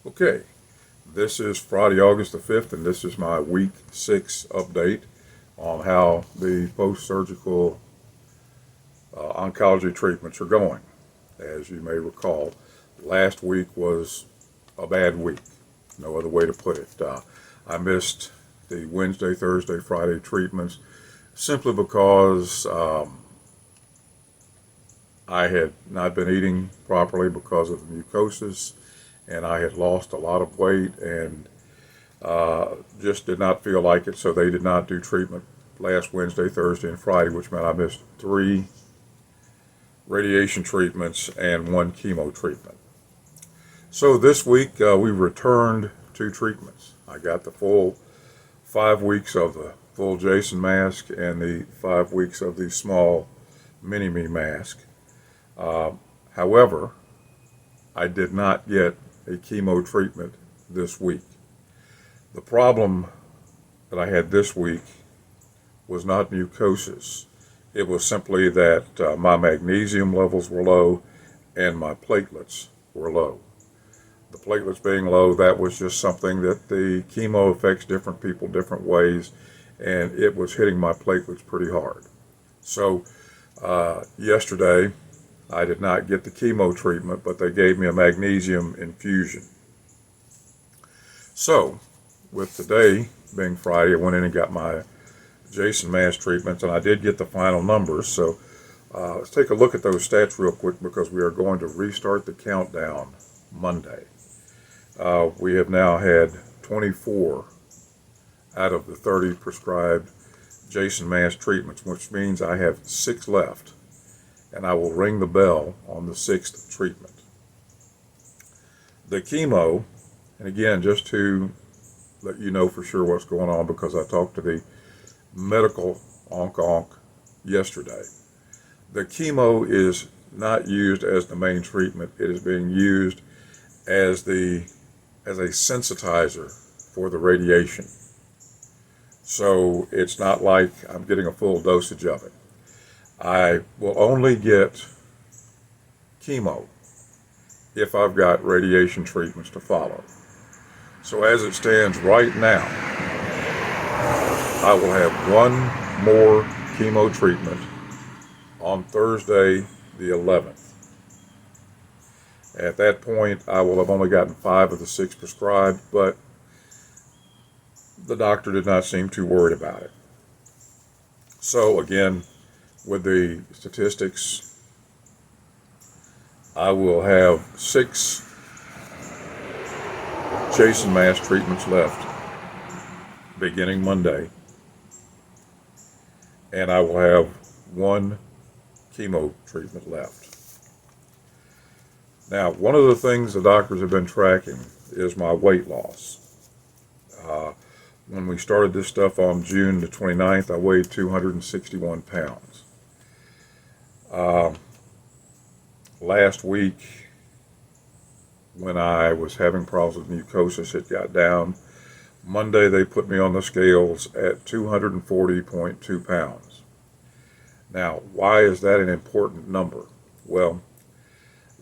Okay, this is Friday, August the 5th, and this is my week 6 update on how the post-surgical oncology treatments are going. As you may recall, last week was a bad week, no other way to put it. I missed the Wednesday, Thursday, Friday treatments simply because I had not been eating properly because of the mucosis, and I had lost a lot of weight and just did not feel like it, so they did not do treatment last Wednesday, Thursday, and Friday, which meant I missed 3 radiation treatments and 1 chemo treatment. So this week we returned 2 treatments. I got the full 5 weeks of the full Jason mask and the 5 weeks of the small mini-me mask. However, I did not get a chemo treatment this week. The problem that I had this week was not mucosis. It was simply that my magnesium levels were low and my platelets were low. The platelets being low, that was just something that the chemo affects different people different ways, and it was hitting my platelets pretty hard. So yesterday I did not get the chemo treatment, but they gave me a magnesium infusion. So with today being Friday, I went in and got my Jason mask treatments, and I did get the final numbers. So let's take a look at those stats real quick, because we are going to restart the countdown Monday. We have now had 24 out of the 30 prescribed Jason mask treatments, which means I have 6 left, and I will ring the bell on the 6th treatment. The chemo, and again, just to let you know for sure what's going on, because I talked to the medical onc yesterday. The chemo is not used as the main treatment. It is being used as a sensitizer for the radiation. So it's not like I'm getting a full dosage of it. I will only get chemo if I've got radiation treatments to follow. So as it stands right now, I will have 1 more chemo treatment on Thursday the 11th. At that point, I will have only gotten 5 of the 6 prescribed, but the doctor did not seem too worried about it. So again, with the statistics, I will have 6 Jason mask treatments left beginning Monday, and I will have 1 chemo treatment left. Now, one of the things the doctors have been tracking is my weight loss. When we started this stuff on June the 29th, I weighed 261 pounds. Last week, when I was having problems with mucosis, it got down. Monday, they put me on the scales at 240.2 pounds. Now, why is that an important number? Well,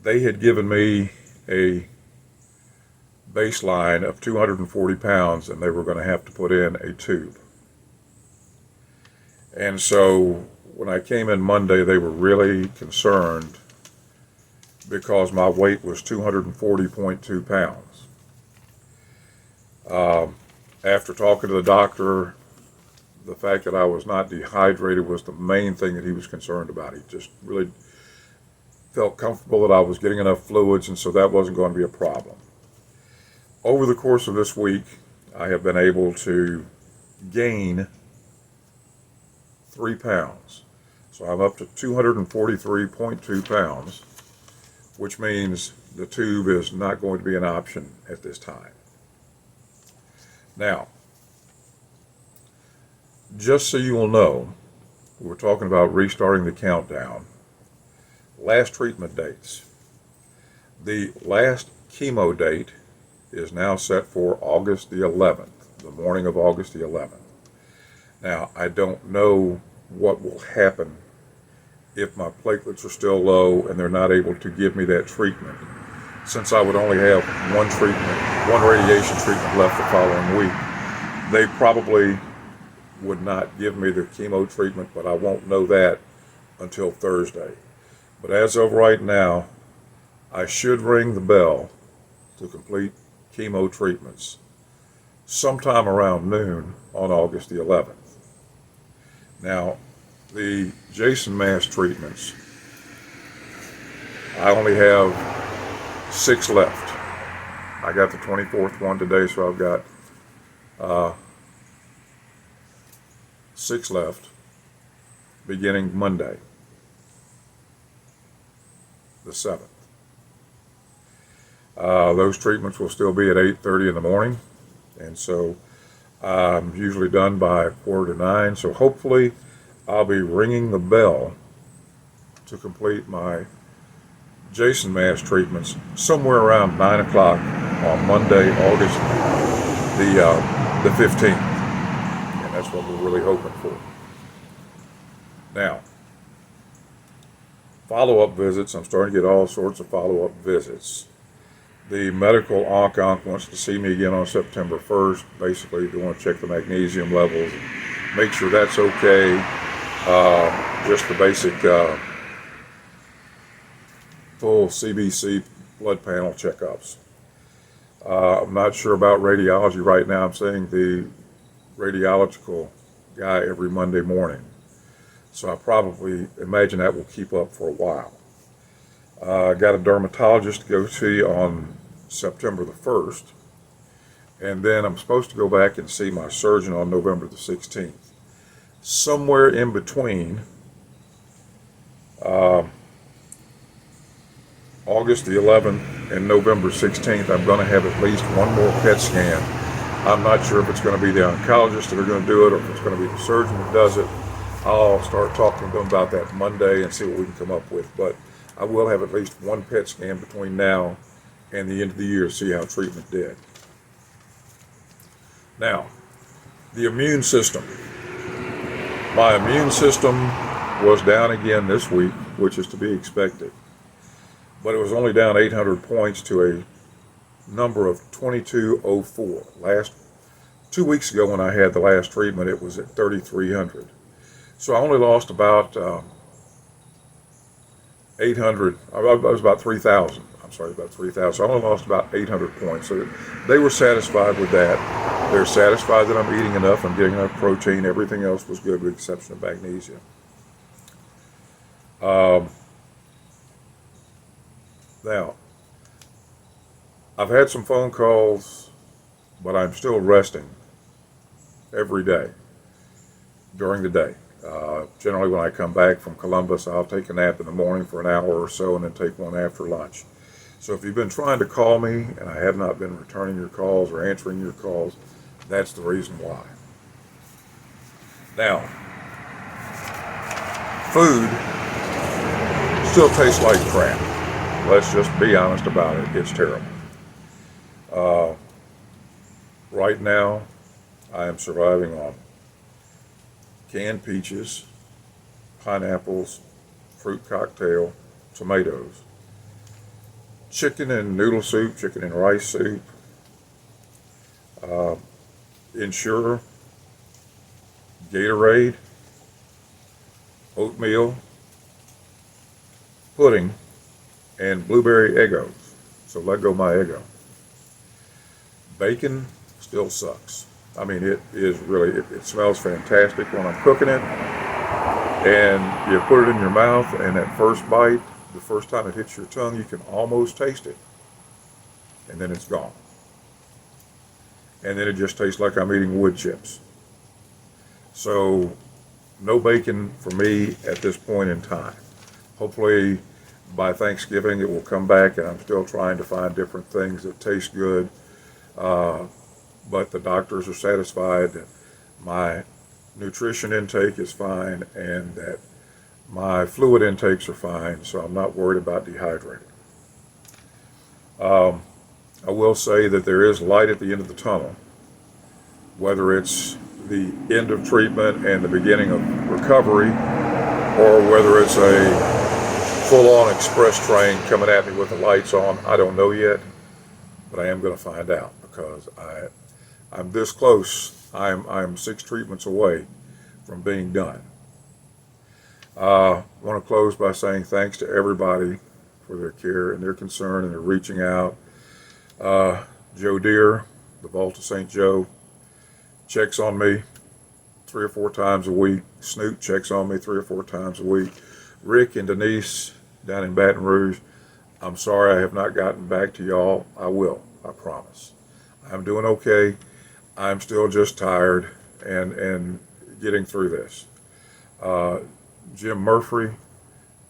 they had given me a baseline of 240 pounds, and they were going to have to put in a tube. And so when I came in Monday, they were really concerned because my weight was 240.2 pounds. After talking to the doctor, the fact that I was not dehydrated was the main thing that he was concerned about. He just really felt comfortable that I was getting enough fluids, and so that wasn't going to be a problem. Over the course of this week, I have been able to gain 3 pounds. So I'm up to 243.2 pounds, which means the tube is not going to be an option at this time. Now, just so you will know, we're talking about restarting the countdown. Last treatment dates. The last chemo date is now set for August the 11th, the morning of August the 11th. Now, I don't know what will happen if my platelets are still low and they're not able to give me that treatment. since I would only have one radiation treatment left the following week, they probably would not give me the chemo treatment, but I won't know that until Thursday. But as of right now, I should ring the bell to complete chemo treatments sometime around noon on August the 11th. Now, the Jason Mass treatments, I only have 6 left. I got the 24th one today, so I've got 6 left beginning Monday, the 7th. Those treatments will still be at 8:30 in the morning, and so I'm usually done by 8:45, so hopefully I'll be ringing the bell to complete my Jason Mass treatments somewhere around 9 o'clock on Monday, August the 15th, and that's what we're really hoping for. Now, follow-up visits, I'm starting to get all sorts of follow-up visits. The medical onc wants to see me again on September 1st. Basically, they want to check the magnesium levels, make sure that's okay. Just the basic full CBC blood panel checkups. I'm not sure about radiology right now. I'm seeing the radiological guy every Monday morning. So I probably imagine that will keep up for a while. I got a dermatologist to go see on September the 1st, and then I'm supposed to go back and see my surgeon on November the 16th. Somewhere in between August the 11th and November 16th, I'm going to have at least one more PET scan. I'm not sure if it's going to be the oncologist that are going to do it or if it's going to be the surgeon that does it. I'll start talking to them about that Monday and see what we can come up with. But I will have at least one PET scan between now and the end of the year to see how treatment did. Now, the immune system. My immune system was down again this week, which is to be expected. But it was only down 800 points to a number of 2204. 2 weeks ago when I had the last treatment, it was at 3,300. So I only lost about 800, I was about 3,000. I'm sorry, about 3,000. So I only lost about 800 points. So they were satisfied with that. They're satisfied that I'm eating enough, I'm getting enough protein, everything else was good with the exception of magnesium. Now, I've had some phone calls, but I'm still resting every day during the day. Generally, when I come back from Columbus, I'll take a nap in the morning for an hour or so and then take one after lunch. So if you've been trying to call me and I have not been returning your calls or answering your calls, that's the reason why. Now, food still tastes like crap. Let's just be honest about it. It's terrible. Right now, I am surviving on canned peaches, pineapples, fruit cocktail, tomatoes, chicken and noodle soup, chicken and rice soup, Ensure, Gatorade, oatmeal, pudding, and blueberry Eggos. So let go my Eggo. Bacon still sucks. I mean, it is really, it smells fantastic when I'm cooking it. And you put it in your mouth, and that first bite, the first time it hits your tongue, you can almost taste it. And then it's gone. And then it just tastes like I'm eating wood chips. So, no bacon for me at this point in time. Hopefully, by Thanksgiving, it will come back, and I'm still trying to find different things that taste good. But the doctors are satisfied that my nutrition intake is fine and that my fluid intakes are fine, so I'm not worried about dehydrating. I will say that there is light at the end of the tunnel, whether it's the end of treatment and the beginning of recovery, or whether it's a full-on express train coming at me with the lights on, I don't know yet, but I am going to find out because I'm this close. I'm 6 treatments away from being done. I want to close by saying thanks to everybody for their care and their concern and their reaching out. Joe Deere, the Vault of St. Joe, checks on me 3 or 4 times a week. Snoot checks on me 3 or 4 times a week. Rick and Denise down in Baton Rouge, I'm sorry I have not gotten back to y'all. I will, I promise. I'm doing okay. I'm still just tired and getting through this. Jim Murphy,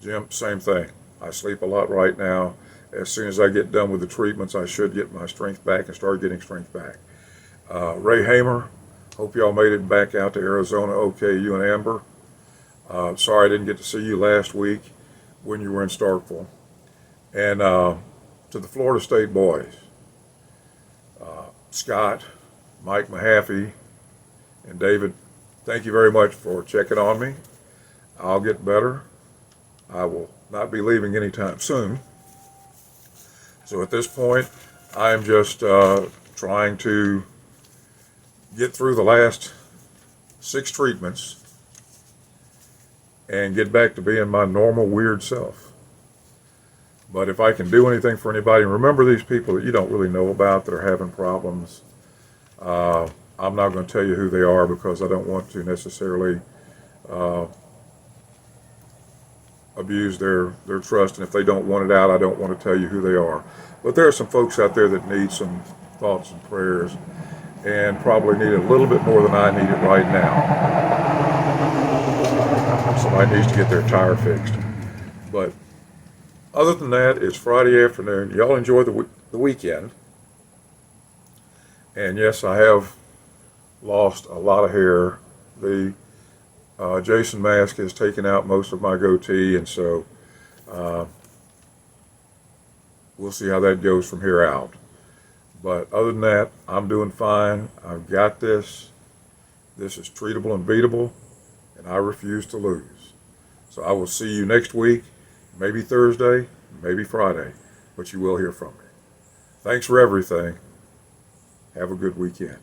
Jim, same thing. I sleep a lot right now. As soon as I get done with the treatments, I should get my strength back and start getting strength back. Ray Hamer, hope y'all made it back out to Arizona okay, you and Amber. Sorry I didn't get to see you last week when you were in Starkville. And to the Florida State boys, Scott, Mike Mahaffey, and David, thank you very much for checking on me. I'll get better. I will not be leaving anytime soon. So at this point, I'm just trying to get through the last 6 treatments and get back to being my normal weird self. But if I can do anything for anybody, remember these people that you don't really know about that are having problems. I'm not going to tell you who they are because I don't want to necessarily abuse their trust, and if they don't want it out, I don't want to tell you who they are. But there are some folks out there that need some thoughts and prayers and probably need it a little bit more than I need it right now. Somebody needs to get their tire fixed. But other than that, it's Friday afternoon. Y'all enjoy the weekend. And yes, I have lost a lot of hair. The Jason mask has taken out most of my goatee, and so we'll see how that goes from here out. But other than that, I'm doing fine. I've got this. This is treatable and beatable, and I refuse to lose. So I will see you next week, maybe Thursday, maybe Friday, but you will hear from me. Thanks for everything. Have a good weekend.